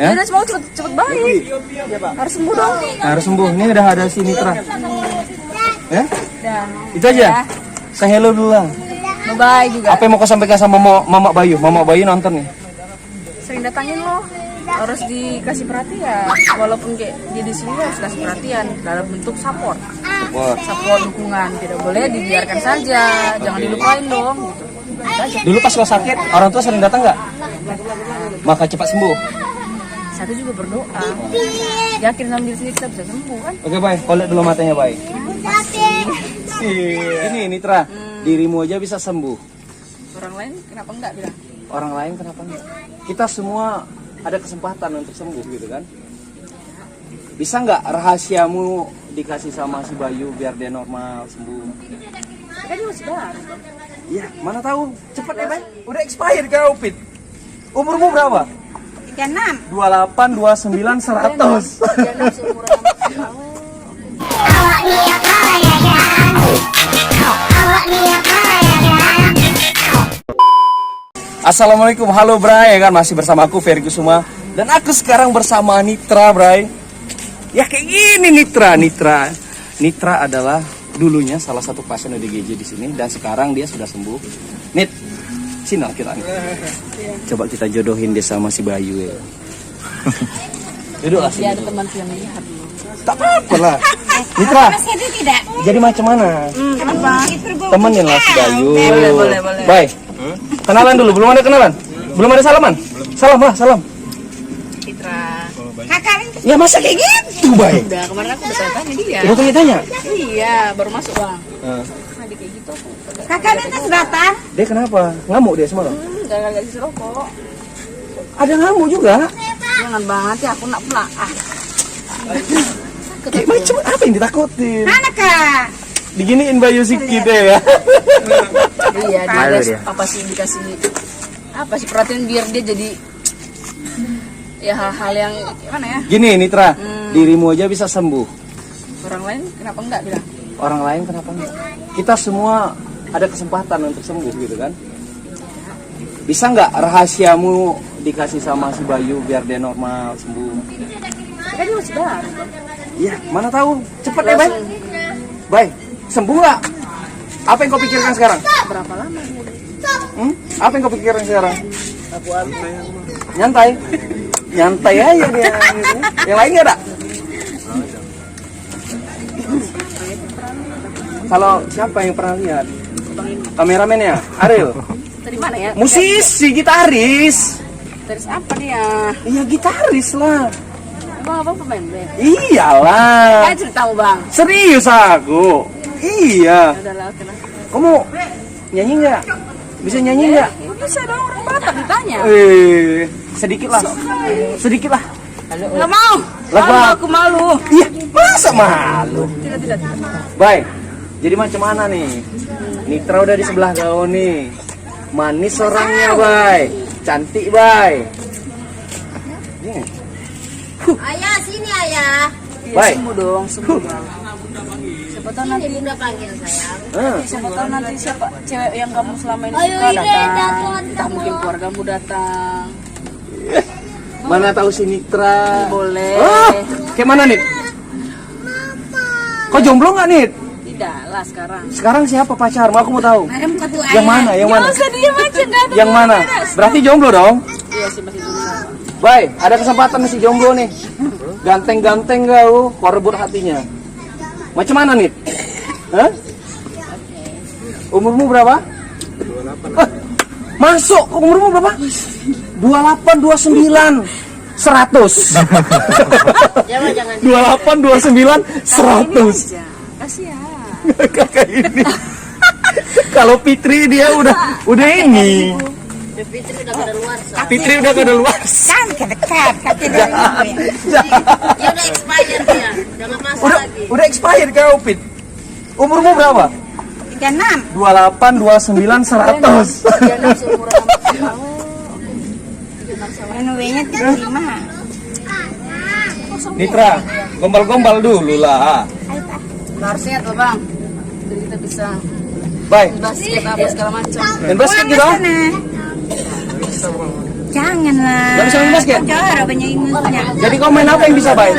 Ya udah semua cepet baik. Harus sembuh dong. Harus sembuh. Ini udah ada si Nitra. Ya? Udah. Itu aja. Saya hello dulu lah. Bye juga. Apa yang mau kau sampaikan sama Mama Bayu? Mama Bayu nonton nih. Sering datangin lo. Harus dikasih perhatian. Walaupun kayak dia di sini harus kasih perhatian dalam bentuk support. Support dukungan. Tidak boleh dibiarkan saja. Jangan dilupain dong. Gitu. Dulu pas kau sakit, orang tua sering datang nggak? Maka cepat sembuh. Satu juga berdoa. Yakin sama diri sendiri kita bisa sembuh kan? Oke, Bay. Kau lihat dulu matanya, Bay. Ini Nitra, dirimu aja bisa sembuh. Orang lain kenapa enggak bilang? Orang lain kenapa enggak? Kita semua ada kesempatan untuk sembuh gitu kan? Bisa nggak rahasiamu dikasih sama si Bayu biar dia normal sembuh? Kan dia masih baru. Iya, mana tahu. Cepet ya, Bay. Udah expired kau, Pit. Umurmu berapa? 36. 28, 29, 100. Assalamualaikum, halo Bray, ya kan masih bersama aku Ferry Kusuma dan aku sekarang bersama Nitra, Bray. Ya kayak gini Nitra adalah dulunya salah satu pasien ODGJ di sini dan sekarang dia sudah sembuh. Nit, sini lah kita nih. Coba kita jodohin dia sama si Bayu ya. Duduk lah sini. Dia ada teman yang lihat. Tak apa lah. Nitra, tidak. jadi macam mana? Kenapa? Temenin lah si Bayu. Boleh. Bye. Kenalan dulu, belum ada kenalan? Belum ada salaman? Salam lah, salam. Citra. Kakak ini. Ya masa kayak gitu, Bay? Udah, kemarin aku udah tanya dia. Udah tanya? Iya, baru masuk bang. Tadi kayak gitu aku. Kakak minta sebatang. Dia kenapa? Ngamuk dia semalam? Gak isi rokok. Ada ngamuk juga? Jangan bang, nanti aku nak pula. Kayak macam apa yang ditakutin? Mana kak? Diginiin Bayu sikit ya. Iya, dia apa sih dikasih apa sih perhatian biar dia jadi ya hal-hal yang gimana ya? Gini Nitra, dirimu aja bisa sembuh. Orang lain kenapa enggak bilang? Orang lain kenapa enggak? Kita semua ada kesempatan untuk sembuh gitu kan? Bisa nggak rahasiamu dikasih sama si Bayu biar dia normal sembuh? Kan dia masih baru. Iya, mana tahu. Cepet ya, Bay. Bay, sembuh nggak? Apa yang kau pikirkan sekarang? Berapa lama? Apa yang kau pikirkan sekarang? Aku Nyantai. Nyantai aja dia. Yang lain nggak ada? Kalau siapa yang pernah lihat? Kameramennya, Ariel. dari mana ya? Musisi, gitaris. Dari apa dia? Iya, gitaris lah. Emang abang pemain band? Iyalah. Kayak ceritamu bang. Serius aku. Iya. Adalah kenapa? Kamu nyanyi nggak? Bisa nyanyi nggak? Bisa dong, orang Batak ditanya. Sedikit lah. Sedikit lah. Nggak mau. Lah, Aku malu. Iya, masa malu? Tidak. Baik. Jadi macam mana nih? Nitra udah di sebelah kau nih. Manis orangnya, Bay. Cantik, Bay. Nih. Ayah sini ayah. Baik. Sembuh dong, sembuh bang. Siapa tahu nanti Bunda panggil sayang. siapa tahu nanti siapa cewek yang kamu selama ini suka datang. Entah mungkin keluargamu datang. Mana tahu si Nitra? Boleh. Kayak mana, Nit? Kau jomblo nggak, Nit? Tidak lah sekarang. Sekarang siapa pacarmu? Aku mau tahu. Ada muka tuh Yang mana? Yang mana? Nggak usah diem aja, nggak ada. Yang mana? Berarti jomblo dong? Iya sih masih jomblo. Bay, ada kesempatan nih si jomblo nih. Ganteng-ganteng kau, kau rebut hatinya. Macam mana, Nit? Hah? Umurmu berapa? 28. Masuk, umurmu berapa? 28, 29, 100. Jangan. 28, 29, 100. Kasihan. Kakak ini. Kalau Fitri dia udah ini. Fitri udah pada luar. Fitri udah keluar. Kan kedekat kaki dari dia udah expired dia. Jangan masuk lagi. Udah expired kau, Fit. Umurmu berapa? 36. 28, 29, 100. Dia nak seumuran sama kamu. Renovenya 35. Nitra, gombal-gombal dulu lah. Harus sehat loh bang. Jadi kita bisa Bye. basket apa segala macam. Main basket gitu? Sana. Janganlah. Gak bisa main basket? Cara banyak ingusnya. Jadi kau main apa yang bisa, Bay?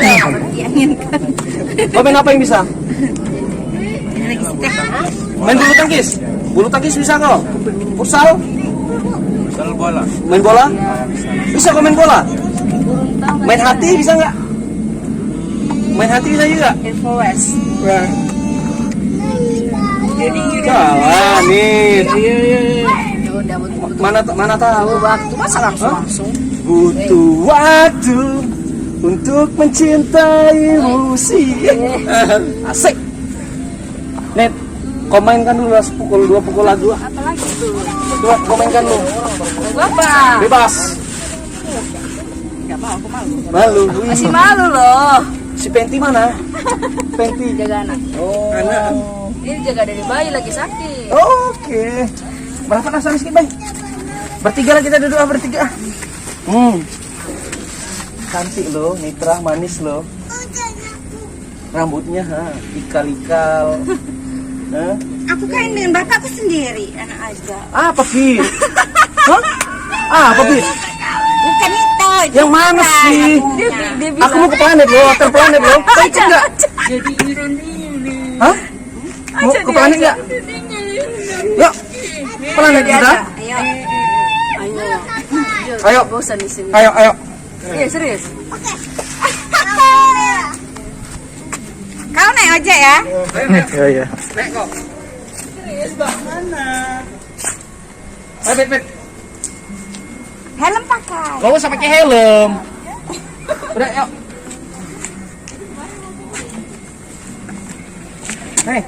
Inginkan. Kau main apa yang bisa? Lagi step. Main bulu tangkis? Bulu tangkis bisa kau? Futsal? bola. Main bola? Bisa kau main bola? Main hati bisa nggak? Main hati bisa juga? Influence. Jalan nih. Udah butuh Mana tahu? waktu masa langsung. Butuh waktu untuk mencintaimu sih. Asik. Net, kau mainkan dulu lah dua pukul lagu. Apalagi tuh? Dua, kau mainkan dulu. Lagu apa? Bebas. Gak mau, aku malu. Malu. Masih malu loh. Si Penti mana? Penti. Jaga anak. Oh. Anak. Ini jaga dari bayi lagi sakit. Oke. Berapa nasi sedikit, Bang? Bertiga lah kita duduk bertiga. Cantik loh, Nitra manis loh. Rambutnya ikal-ikal. Aku kain dengan bapakku sendiri, anak aja. Apa Pi? Hah? Apa Pi? Bukan itu. Yang mana sih? Dia Aku mau ke planet loh, terplanet loh. Kau ikut nggak? jadi ini. Hah? Mau ke planet nggak? Yuk, planet kita. Ayo. Ayo. Bosan di sini. Ayo. Iya serius. Kau naik ojek ya? Iya. Naik kok. Serius Bang, mana? Ayo, Bet. Helm pakai. Gak usah pakai helm. Udah, yuk. Naik.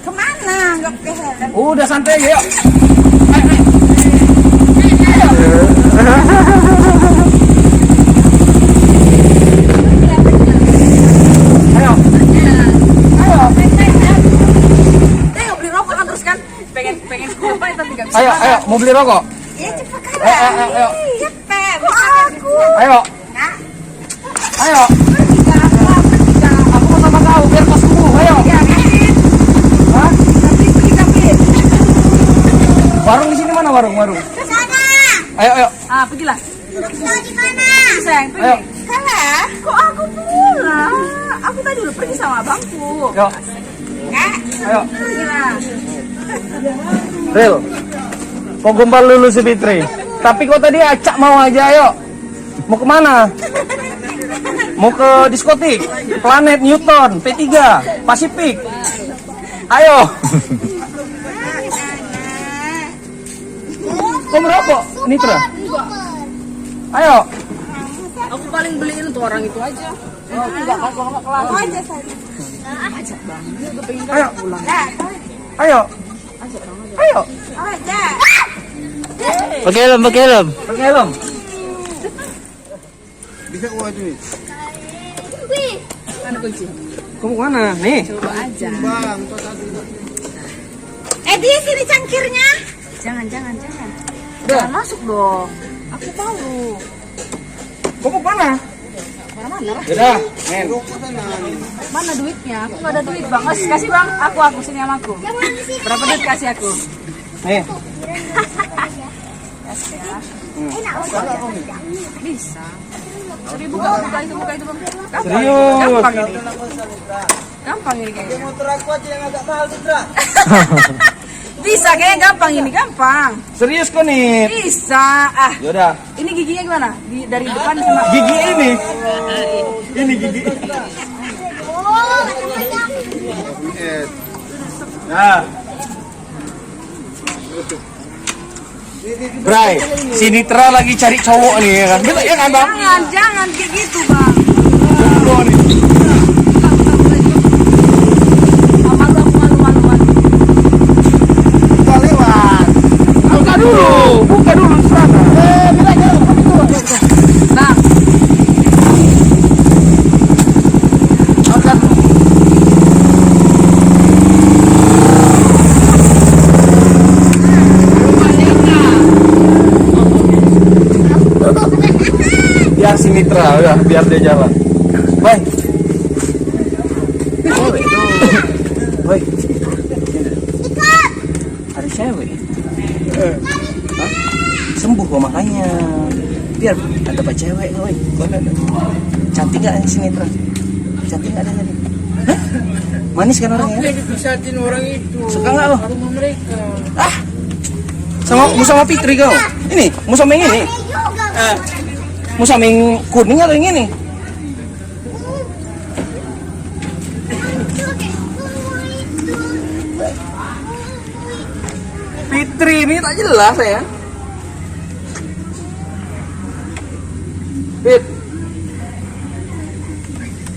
Kemana? Gak pakai helm. Udah santai aja, yuk. Ayo. Nggak beli rokok kan terus kan? Pengen apa tapi nggak bisa. Ayo, mau beli rokok? Ya cepat kan. Ayo. Cepet. Kok aku? Ayo. Aku mau sama kau biar kau sembuh. Ayo. Hah? Warung di sini mana warung? Sana. Ayo. Ah pergilah. Di mana? Sayang pergi. Ayo. Kalah. Kok aku pulang? Aku tadi udah pergi sama abangku. Yuk. Kak. Ayo. Pergilah. Ril. Mau gombal dulu si Fitri. Tapi kok tadi acak mau aja, ayo. Mau kemana? Mau ke diskotik, Planet, Newton, P3, Pasifik. Ayo. Kau merokok, Nitra? Ayo. Aku paling beliin untuk orang itu aja. Oh, enggak kan kalau nggak kelar. Aja saja. Ajak bang. Dia udah pengen Ayo. pulang. Ayo. Ayo. Aja. Pakai helm. Pakai helm. Bisa gua itu. Mana kunci? Kamu mana? Nih. Coba aja. Bang, Di sini cangkirnya. Jangan. Jangan masuk dong. Aku tahu. Kamu mana? Mana lah? Udah, men. Mana duitnya? Aku nggak ada duit bang. Kasih bang. Aku sini sama aku. Berapa duit kasih aku? Nih. Kasih ya. Bisa. Jadi buka itu bang. Gampang. Serius. Gampang ini kayaknya. motor aku aja yang agak mahal, Citra. Bisa kayaknya gampang ini gampang. Serius kok nih? Bisa. Ah, Yaudah. ini giginya gimana? Dari depan sama Gigi ini. Ini gigi. Nah. Bray, si Nitra lagi cari cowok nih ya kan? Betul ya kan bang? Jangan kayak gitu bang. Jomblo nih. Malu. Buka dulu sana. Bang, Angkat. Biar si Mitra, udah biar dia jalan. Baik. Baik. Ada cewek. Hah? gua makanya. Biar ada dapat cewek, woi. Cantik gak si Nitra? Cantik gak ada tadi? Hah? Manis kan orangnya? Dipisahin orang itu. Suka gak lo? Rumah mereka. Ah, sama Fitri kau. Ini, mau sama yang ini. Mau sama yang kuning atau yang ini? Fitri ini tak jelas ya.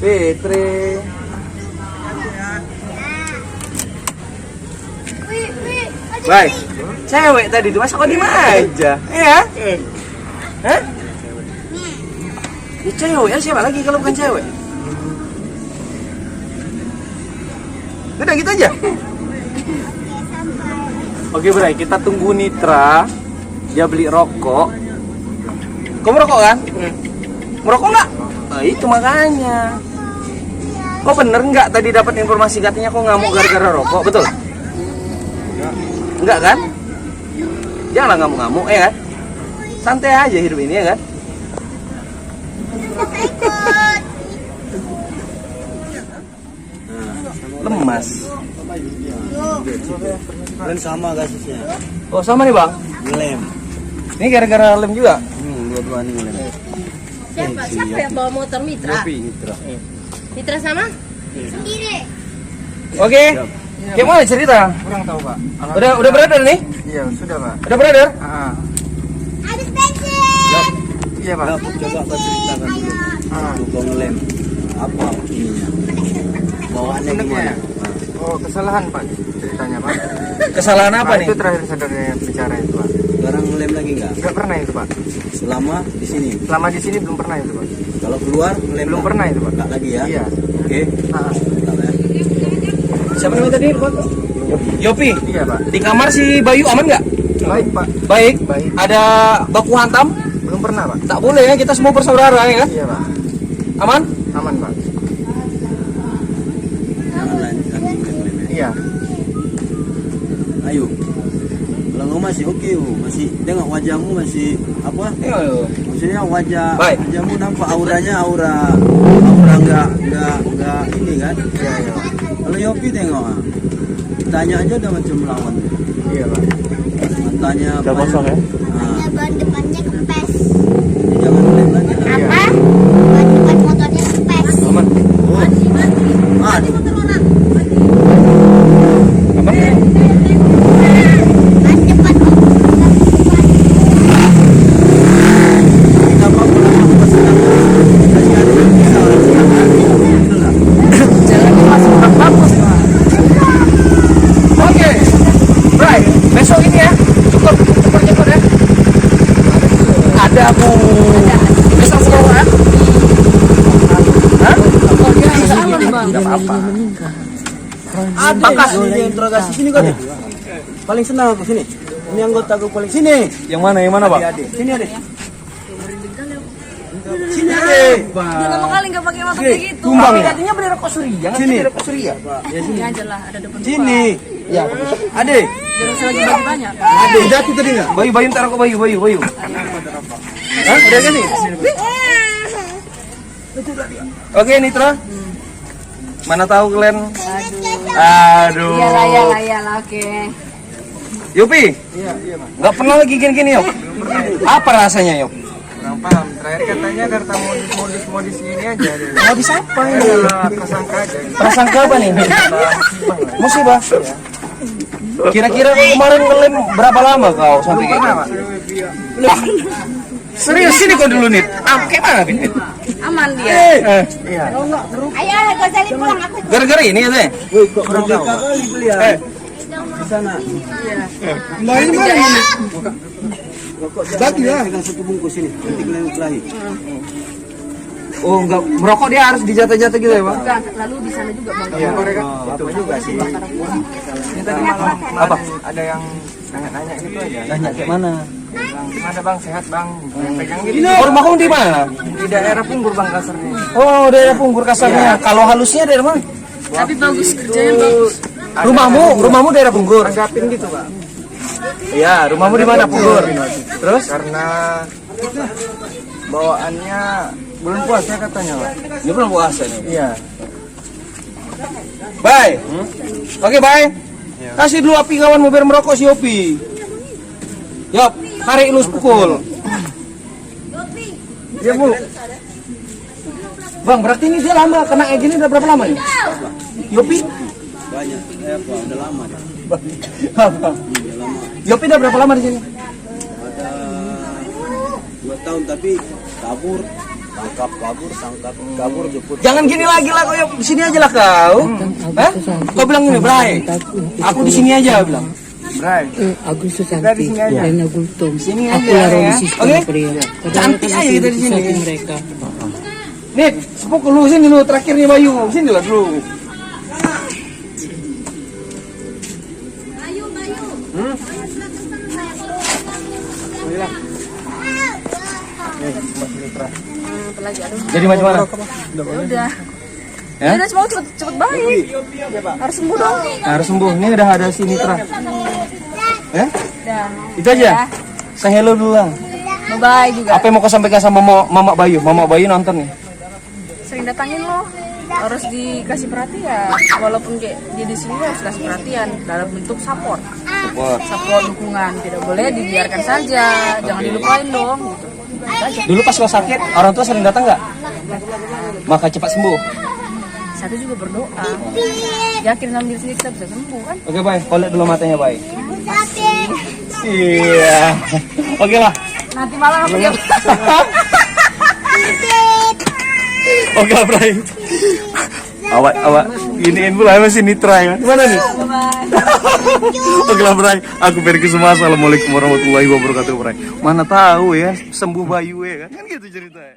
Fitri. Baik, cewek tadi tuh masa kok diem aja, ya? Hah? Ini cewek ya, siapa lagi kalau bukan cewek? Udah gitu aja. Oke Bray, kita tunggu Nitra. Dia beli rokok. Kamu merokok kan? Merokok nggak? Nah, itu makanya. Kok bener nggak tadi dapat informasi katanya kok ngamuk gara-gara rokok, betul? Enggak kan? Janganlah ngamuk-ngamuk ya kan? Santai aja hidup ini ya kan? Lemas. Dan sama kasusnya. Oh sama nih bang? Ngelem. Ini gara-gara lem juga? Dua-dua nih ngelem. Siapa yang bawa motor Mitra? Mitra. Mitra sama? Oke. Gimana cerita? Kurang tahu Pak. Udah brother nih? Iya sudah Pak. Udah brother? Iya Pak. Coba Pak ceritakan dulu. Tukang ngelem. Apa ininya? Bawaannya gimana? Oh kesalahan Pak ceritanya Pak. Kesalahan apa nih? Itu terakhir saudaranya bicara itu Pak. Sekarang ngelem lagi nggak? Nggak pernah itu Pak. Selama di sini. Selama di sini belum pernah itu Pak. Kalau keluar ngelem Belum nggak? pernah itu Pak. Nggak lagi ya? Iya. Oke. Bentar ya. Siapa namanya tadi? Yopi. Iya Pak. Di kamar si Bayu aman nggak? Baik Pak. Baik. Baik. Ada baku hantam? Belum pernah Pak. Tak boleh ya, kita semua bersaudara ya kan? Iya Pak. Aman? Aman Pak. Jangan lanjutkan ngelem-ngelem ya. Iya. Ayo. Kalau kamu masih oke, masih tengok wajahmu masih apa? Ayo. Maksudnya Baik. wajahmu nampak auranya aura nggak ini kan? Iya iya Pak. Kalau Yopi tengok, tanya aja udah macam melawan. Iya Pak. Tanya Udah kosong ya? Nah, Ban depannya kempes. jadi jangan ngelem lagi. Apa? Ban depan motornya kempes. Aman. Ah, Aman. Ban depan kenapa pulang aku pesan kasih ada yang bisa orang silakan. Betul nggak? Jalannya masih kurang bagus. Oke. Right. Besok ini ya. Cukup ya. Ada Bu. Besok mau kan? Hah? Enggak apa-apa. Ada ini interogasi sini kok. Paling senang aku sini. Ini anggota aku paling sini. Yang mana, Bang? Sini Adik. Sini, Adik. Udah lama kali nggak pakai motor kayak gitu. Tumbang katanya beli rokok Surya. Sini. Ngasih rokok Surya. Ini aja lah, ada depan. Sini. Ya. Adik. Jangan usah lagi bagi banyak. Adik jatuh tadi enggak? Bayu ntar rokok Bayu. Hah? Udah kan nih? Oke, Nitra. Mana tahu kalian? Aduh. Iyalah, oke. Yopi, Iya iya Pak. nggak pernah lagi gini-gini, Yop. Apa rasanya, Yop? Kurang paham. Terakhir katanya karena modus ini aja. Modus apa ini? Adalah prasangka aja. Prasangka apa nih? Musibah. Kira-kira kemarin ngelem berapa lama kau sampai kayak Pernah gitu? Pak. Serius sini kau dulu nih. Kayak mana, Fit? Aman dia. Iya. Ayo, gue salin pulang aku. Gara-gara ini katanya? Woi, kok merdeka kali beli ya? Di sana. Dari mana ini? Rokok bagi ya. Pegang satu bungkus ini. Nanti kalian kelahi. Oh, enggak merokok dia harus dijatuh-jatuh gitu ya, Bang? Bukan, lalu di sana juga bang. Iya. Itu juga sih. Ini tadi malam Apa? ada yang nanya-nanya itu aja. Nanya kayak mana? Bang, gimana Bang? Sehat Bang? Pegang gitu. Oh, rumah kamu di mana? Di daerah Punggur Bang kasarnya. Oh, daerah Punggur kasarnya. Kalau halusnya daerah mana? Tapi bagus, kerjanya bagus. Rumahmu daerah Punggur. Tanggapin gitu Pak. Iya, rumahmu di mana, Pugur? Terus? Karena bawaannya belum puasa katanya, Pak. Ini belum puasa nih. Iya. Bye. Oke, bye. Kasih dulu api kawan mau biar merokok si Opi. Yop, tarik lu pukul. Iya, Bu. Bang, berarti ini dia lama kena kayak gini udah berapa lama nih? Yopi? Banyak. Udah lama deh. Yopi udah berapa lama di sini? Ada 2 tahun tapi kabur, kabur jemput. Jangan gini lagi lah, kau di sini aja lah kau. Hah? Kau bilang gini, Bray. Aku di sini aja bilang. Bray. Agus Kita di Susanti sini aja. dan Agustum. Sini Aku aja, larang ya. sistem Oke? pria. Cantik aja kita di sini. Mereka. Nih, sepupu lu sini lu terakhir nih Bayu. Sini lah dulu. Apalagi aduh. Jadi macam mana? Ya udah. Ya? Ya udah semoga cepet baik. Harus sembuh dong. Nah, harus sembuh. Ini udah ada si Nitra. Ya? Udah. Itu aja. Saya hello dulu lah. Bye bye juga. Apa yang mau kau sampaikan sama Mama Bayu? Mama Bayu nonton nih. Sering datangin lo. Harus dikasih perhatian. Walaupun kayak dia di sini harus kasih perhatian dalam bentuk support. Support dukungan. Tidak boleh dibiarkan saja. Jangan dilupain dong. Gitu. Dulu pas kau sakit, orang tua sering datang nggak? Maka cepat sembuh. Satu juga berdoa. Yakin sama diri sendiri kita bisa sembuh kan? Oke, bye. Kau lihat dulu matanya, bye. Iya. Oke lah. Nanti malam aku dia. Oke lah, Bray. Awak giniin pula masih Nitra ya. Gimana nih? Oke lah, Bray. Aku Ferry Kusuma. Assalamualaikum warahmatullahi wabarakatuh, Bray. Mana tahu ya sembuh Bayu ya kan? Kan gitu ceritanya.